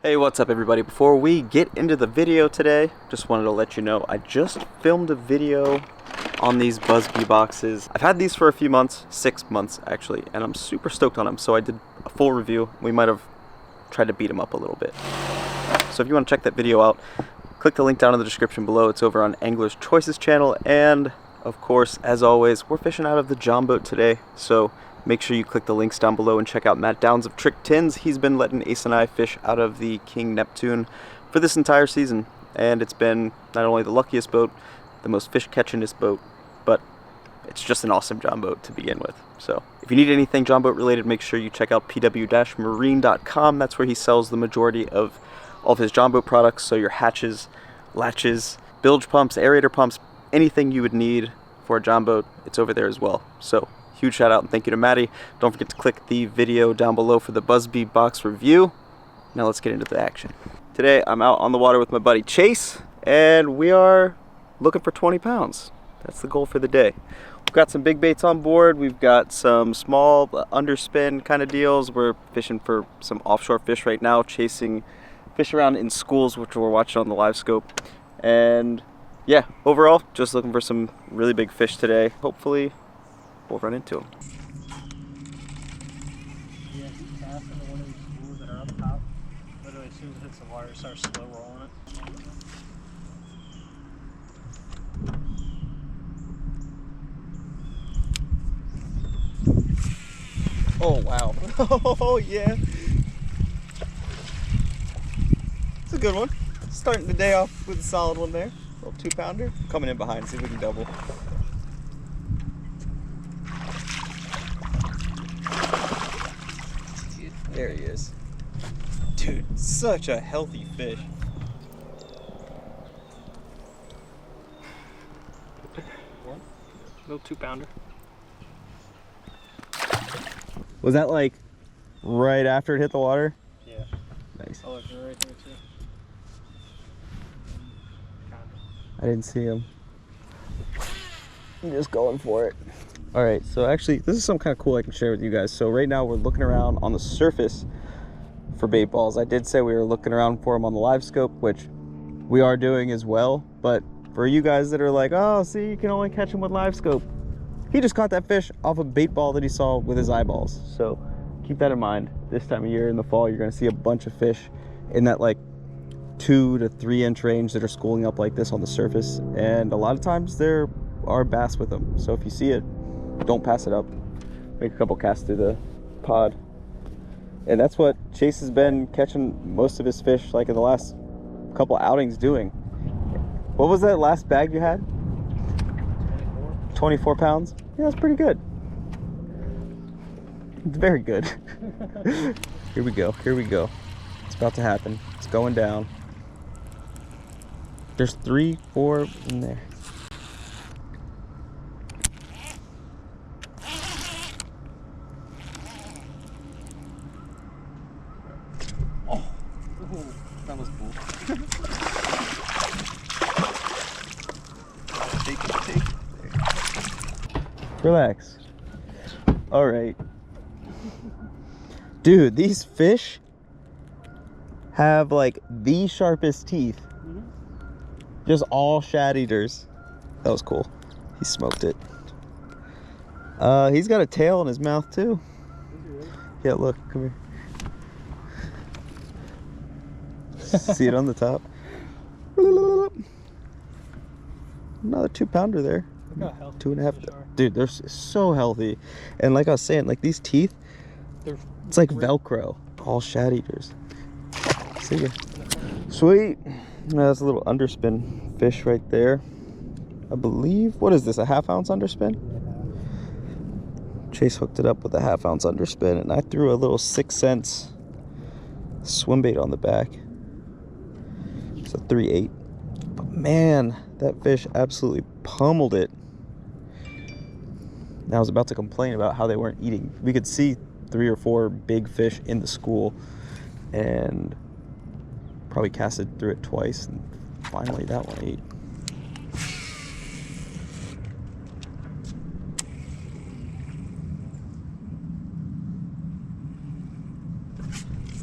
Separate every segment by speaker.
Speaker 1: Hey, what's up everybody? Before we get into the video today, just wanted to let you know I just filmed a video on these Busby boxes. I've had these for a few months, 6 months actually, and I'm super stoked on them, so I did a full review. We might have tried to beat them up a little bit. So if you want to check that video out, click the link down in the description below. It's over on Angler's Choices channel, and of course, as always, we're fishing out of the John boat today, so make sure you click the links down below and check out Matt Downs of Trick Tins. He's been letting Ace and I fish out of the King Neptune for this entire season, and it's been not only the luckiest boat, the most fish catchingest boat, but it's just an awesome John boat to begin with. So if you need anything John boat related, make sure you check out pw-marine.com. That's where he sells the majority of all of his John boat products, so your hatches, latches, bilge pumps, aerator pumps, anything you would need for a John boat, it's over there as well. So huge shout out and thank you to Maddie. Don't forget to click the video down below for the Busby box review. Now let's get into the action. Today I'm out on the water with my buddy Chase, and we are looking for 20 pounds. That's the goal for the day. We've got some big baits on board. We've got some small underspin kind of deals. We're fishing for some offshore fish right now, chasing fish around in schools, which we're watching on the live scope. And yeah, overall, just looking for some really big fish today. Hopefully we'll run into them.
Speaker 2: Yeah, he cast into one of these schools that are up top. Literally, as soon as it hits the water, it starts slow rolling it.
Speaker 1: Oh, wow. Oh, yeah. It's a good one. Starting the day off with a solid one there. A little 2-pounder. Coming in behind, see if we can double. There he is. Dude, such a healthy fish.
Speaker 2: One little 2-pounder.
Speaker 1: Was that like right after it hit the water?
Speaker 2: Yeah.
Speaker 1: Nice.
Speaker 2: Oh, look, they're right there too.
Speaker 1: I didn't see him. I'm just going for it. All right, so actually this is something kind of cool I can share with you guys. So right now we're looking around on the surface for bait balls. I did say we were looking around for them on the live scope, which we are doing as well. But for you guys that are like, oh, see, you can only catch them with live scope, he just caught that fish off a bait ball that he saw with his eyeballs. So keep that in mind. This time of year in the fall, you're gonna see a bunch of fish in that like 2 to 3 inch range that are schooling up like this on the surface. And a lot of times there are bass with them. So if you see it, don't pass it up. Make a couple casts through the pod. And that's what Chase has been catching most of his fish like in the last couple outings doing. What was that last bag you had? 24 pounds? Yeah, that's pretty good. It's very good. Here we go, here we go. It's about to happen. It's going down. There's 3, 4 in there. Oh, that was cool. Take it. Relax. All right. Dude, these fish have like the sharpest teeth. Just all shad eaters. That was cool. He smoked it. He's got a tail in his mouth too. Yeah, look, come here. See it on the top? Another 2-pounder there.
Speaker 2: Look how healthy
Speaker 1: 2.5.
Speaker 2: fish are.
Speaker 1: Dude, they're so healthy. And like I was saying, like these teeth, it's like Velcro. All shad eaters. See ya. Sweet. That's a little underspin fish right there. I believe, what is this, a 1/2 ounce underspin? Chase hooked it up with a 1/2 ounce underspin, and I threw a little 6 cents swim bait on the back. It's a 3/8. But man, that fish absolutely pummeled it. And I was about to complain about how they weren't eating. We could see 3 or 4 big fish in the school, and probably casted through it twice, and finally that one ate.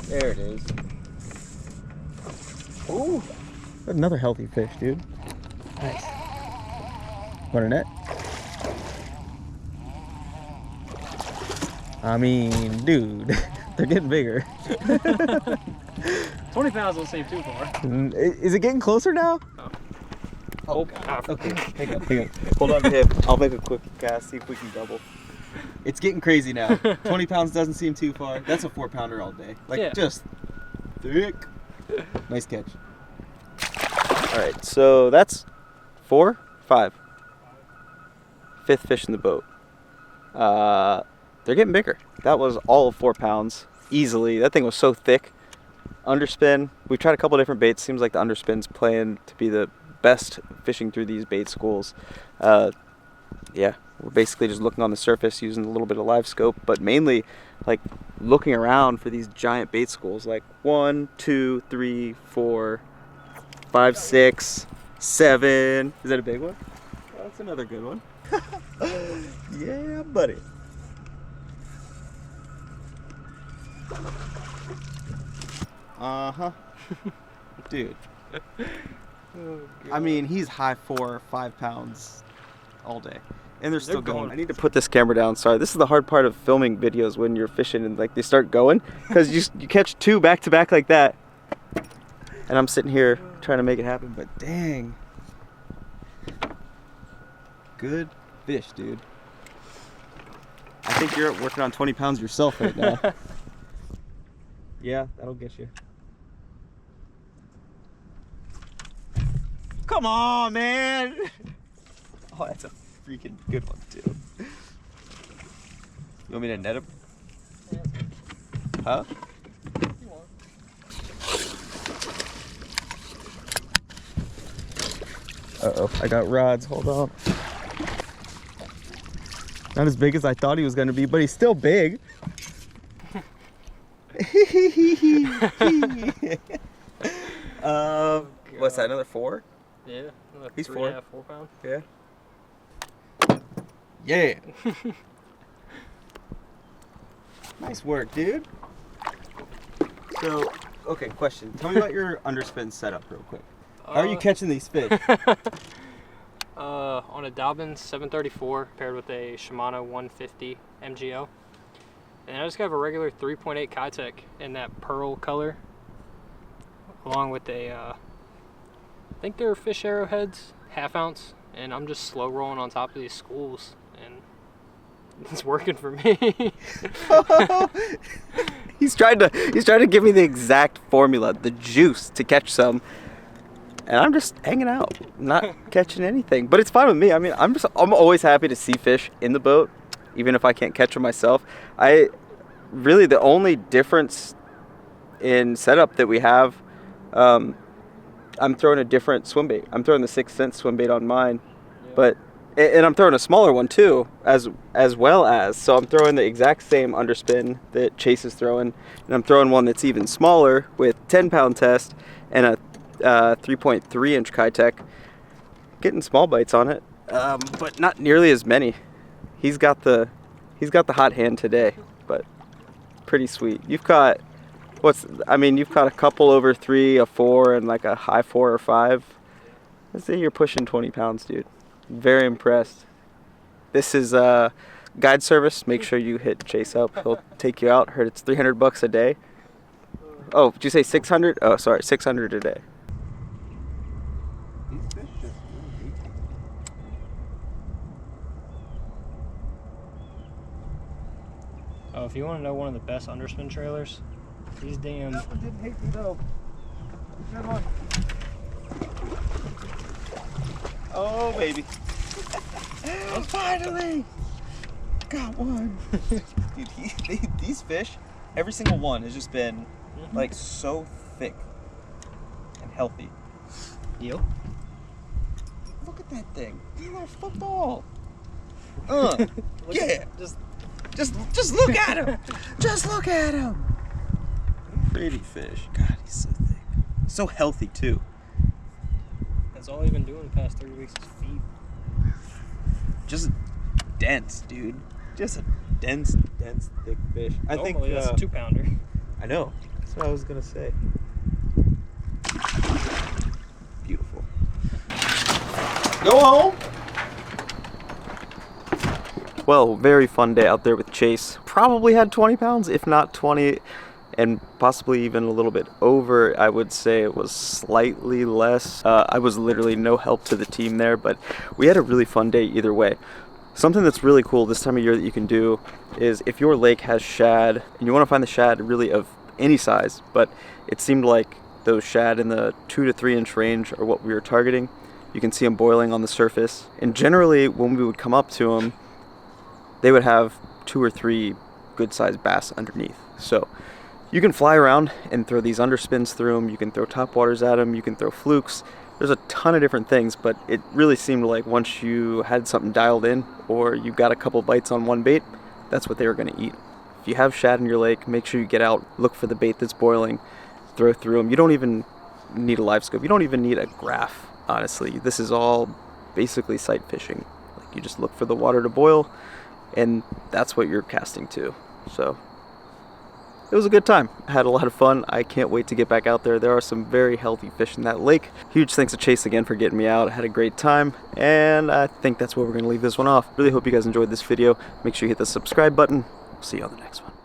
Speaker 1: There it is. Ooh, another healthy fish, dude.
Speaker 2: Nice.
Speaker 1: Want a net? I mean, dude, they're getting bigger.
Speaker 2: 20 pounds don't seem too far.
Speaker 1: Is it getting closer now?
Speaker 2: Oh, God.
Speaker 1: Okay, hang on. Hold on to him. I'll make a quick cast, see if we can double. It's getting crazy now. 20 pounds doesn't seem too far. That's a 4-pounder all day. Like,
Speaker 2: yeah.
Speaker 1: Just thick. Nice catch. All right, so that's 4, 5. 5th fish in the boat. They're getting bigger. That was all of 4 pounds, easily. That thing was so thick. Underspin. We've tried a couple different baits. Seems like the underspin's playing to be the best fishing through these bait schools. Yeah, we're basically just looking on the surface using a little bit of live scope, but mainly like looking around for these giant bait schools. Like 1, 2, 3, 4, 5, 6, 7. Is that a big one? Oh, that's another good one. Yeah, buddy. Uh-huh. Dude. Oh, I mean, he's high 4 or 5 pounds all day. And they're still going. I need to put this camera down. Sorry, this is the hard part of filming videos when you're fishing and like they start going. Because you catch 2 back to back like that. And I'm sitting here trying to make it happen, but dang. Good fish, dude. I think you're working on 20 pounds yourself right now. Yeah, that'll get you. Come on, man! Oh, that's a freaking good one, too. You want me to net him?
Speaker 2: Yeah.
Speaker 1: Huh? Uh-oh, I got rods. Hold on. Not as big as I thought he was going to be, but he's still big. What's that, another 4?
Speaker 2: Yeah, another
Speaker 1: He's
Speaker 2: 3.5, 4 pound.
Speaker 1: Yeah. Yeah. Nice work, dude. So, okay, question. Tell me about your underspin setup real quick. How are you catching these fish?
Speaker 2: On a Dobbins 734 paired with a Shimano 150 MGO. And I just have a regular 3.8 Kitech in that pearl color, along with a, I think they're fish arrowheads, 1/2 ounce, and I'm just slow rolling on top of these schools, and it's working for me.
Speaker 1: He's trying to give me the exact formula, the juice to catch some, and I'm just hanging out, not catching anything. But it's fine with me. I mean, I'm always happy to see fish in the boat, even if I can't catch them myself. Really the only difference in setup that we have, I'm throwing a different swim bait. I'm throwing the 6th Sense swim bait on mine, yeah. And I'm throwing a smaller one too, as well as. So I'm throwing the exact same underspin that Chase is throwing, and I'm throwing one that's even smaller with 10-pound test and a 3.3 inch Kitech. Getting small bites on it, but not nearly as many. He's got the hot hand today, but pretty sweet. You've caught you've caught a couple over 3, a 4, and like a high 4 or 5. I'd say you're pushing 20 pounds, dude. Very impressed. This is guide service. Make sure you hit Chase up. He'll take you out. Heard it's $300 a day. Oh, did you say 600? Oh, sorry, 600 a day. These fish just really eat.
Speaker 2: Oh, if you want to know one of the best underspin trailers, these damn.
Speaker 1: That one didn't hate me though. Good one. Oh baby. Finally got one. Dude, these fish, every single one has just been like so thick and healthy.
Speaker 2: Yep.
Speaker 1: Look at that thing. He's a little football. Yeah. Just look at him. Just look at him. Pretty fish. God, he's so thick. So healthy too.
Speaker 2: That's all I've been doing the past 3 weeks is feed.
Speaker 1: Just dense, dude. Just a dense, thick fish. I think
Speaker 2: that's a 2-pounder.
Speaker 1: I know. That's what I was gonna say. Go home. Well, very fun day out there with Chase. Probably had 20 pounds, if not 20, and possibly even a little bit over. I would say it was slightly less. I was literally no help to the team there, but we had a really fun day either way. Something that's really cool this time of year that you can do is if your lake has shad, and you want to find the shad really of any size, but it seemed like those shad in the 2 to 3 inch range are what we were targeting. You can see them boiling on the surface, and generally when we would come up to them, they would have 2 or 3 good sized bass underneath. So you can fly around and throw these underspins through them, you can throw topwaters at them, you can throw flukes. There's a ton of different things, but it really seemed like once you had something dialed in or you got a couple bites on one bait, that's what they were going to eat. If you have shad in your lake, make sure you get out, look for the bait that's boiling, throw through them. You don't even need a live scope. You don't even need a graph, honestly. This is all basically sight fishing. Like, you just look for the water to boil, and that's what you're casting to. So it was a good time. I had a lot of fun. I can't wait to get back out there. There are some very healthy fish in that lake. Huge thanks to Chase again for getting me out. I had a great time, and I think that's where we're going to leave this one off. Really hope you guys enjoyed this video. Make sure you hit the subscribe button. See you on the next one.